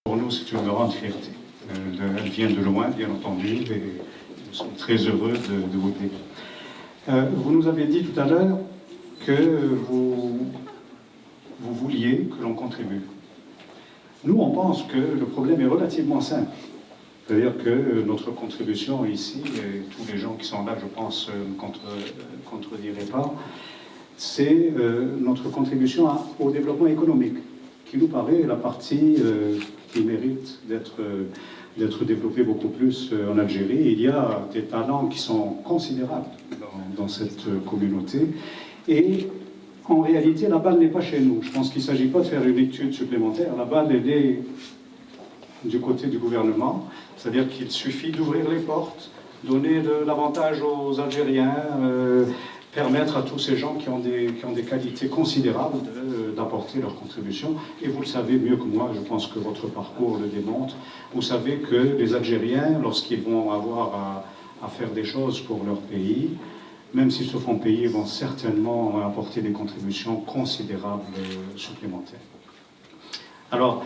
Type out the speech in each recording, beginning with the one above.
Pour nous, c'est une grande fierté. Elle vient de loin, bien entendu, et nous sommes très heureux de vous dire. Vous nous avez dit tout à l'heure que vous vouliez que l'on contribue. Nous, on pense que le problème est relativement simple. C'est-à-dire que notre contribution ici, et tous les gens qui sont là, je pense, ne contrediraient pas, c'est notre contribution au développement économique, qui nous paraît la partie qui mérite d'être développée beaucoup plus en Algérie. Il y a des talents qui sont considérables dans cette communauté. Et en réalité, la balle n'est pas chez nous. Je pense qu'il ne s'agit pas de faire une étude supplémentaire. La balle, elle est du côté du gouvernement. C'est-à-dire qu'il suffit d'ouvrir les portes, donner de l'avantage aux Algériens, permettre à tous ces gens qui ont des qualités considérables d'apporter leur contribution. Et vous le savez mieux que moi, je pense que votre parcours le démontre. Vous savez que les Algériens, lorsqu'ils vont avoir à faire des choses pour leur pays, même s'ils se font payer, vont certainement apporter des contributions considérables supplémentaires. Alors,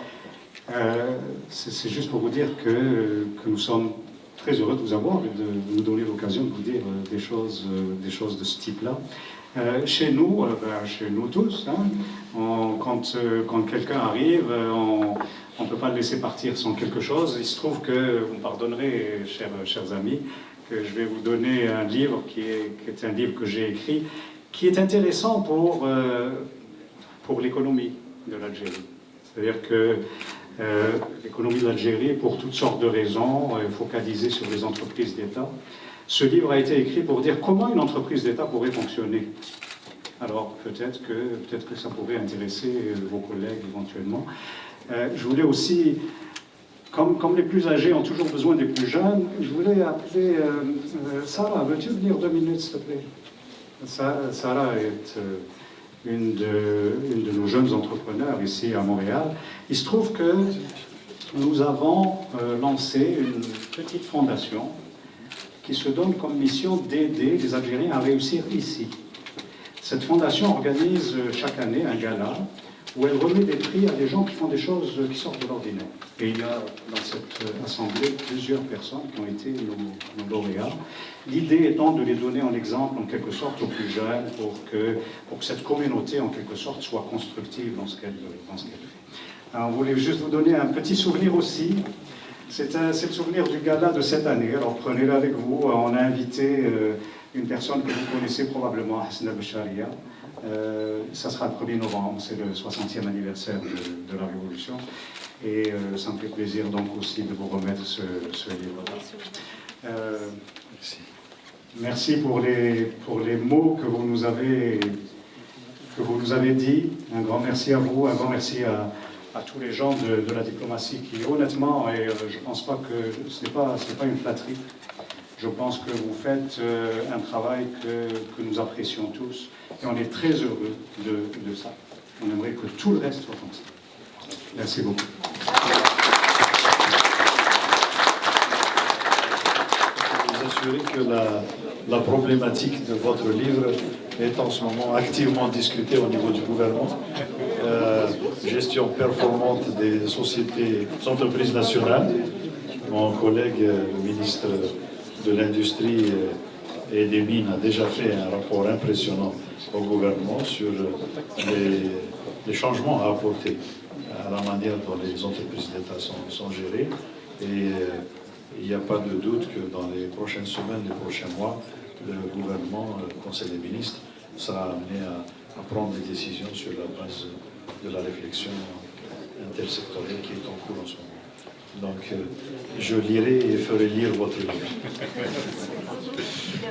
c'est juste pour vous dire que nous sommes très heureux de vous avoir et de nous donner l'occasion de vous dire des choses de ce type-là. Chez nous tous, hein, quand quelqu'un arrive, on ne peut pas le laisser partir sans quelque chose. Il se trouve que, vous me pardonnerez, chers amis, que je vais vous donner un livre qui est un livre que j'ai écrit, qui est intéressant pour l'économie de l'Algérie. C'est-à-dire que l'économie de l'Algérie, pour toutes sortes de raisons, focalisée sur les entreprises d'État. Ce livre a été écrit pour dire comment une entreprise d'État pourrait fonctionner. Alors peut-être que ça pourrait intéresser vos collègues éventuellement. Je voulais aussi, comme les plus âgés ont toujours besoin des plus jeunes, je voulais appeler Sarah. Veux-tu venir 2 minutes, s'il te plaît? Sarah est une de nos jeunes entrepreneurs ici à Montréal. Il se trouve que nous avons lancé une petite fondation qui se donne comme mission d'aider les Algériens à réussir ici. Cette fondation organise chaque année un gala où elle remet des prix à des gens qui font des choses qui sortent de l'ordinaire. Et il y a dans cette assemblée plusieurs personnes qui ont été nos lauréats. L'idée étant de les donner en exemple, en quelque sorte, aux plus jeunes, pour que cette communauté, en quelque sorte, soit constructive dans ce qu'elle fait. Alors, on voulait juste vous donner un petit souvenir aussi. C'est le souvenir du gala de cette année. Alors, prenez-le avec vous. On a invité une personne que vous connaissez probablement, Hassan al-Basharia. Ça sera le 1er novembre, c'est le 60e anniversaire de la Révolution. Et ça me fait plaisir donc aussi de vous remettre ce livre-là. Merci pour les mots que vous nous avez dit. Un grand merci à vous, un grand merci à tous les gens de la diplomatie qui, honnêtement, et je ne pense pas que ce n'est pas une flatterie. Je pense que vous faites un travail que nous apprécions tous et on est très heureux de ça. On aimerait que tout le reste soit comme ça. Merci beaucoup. Je peux vous assurer que la problématique de votre livre est en ce moment activement discutée au niveau du gouvernement. Gestion performante des entreprises nationales. Mon collègue, le ministre de l'Industrie et des Mines a déjà fait un rapport impressionnant au gouvernement sur les changements à apporter à la manière dont les entreprises d'État sont gérées. Et il n'y a pas de doute que dans les prochaines semaines, les prochains mois, le gouvernement, le Conseil des ministres, sera amené à prendre des décisions sur la base de la réflexion intersectorielle qui est en cours en ce moment. Donc, je lirai et ferai lire votre livre.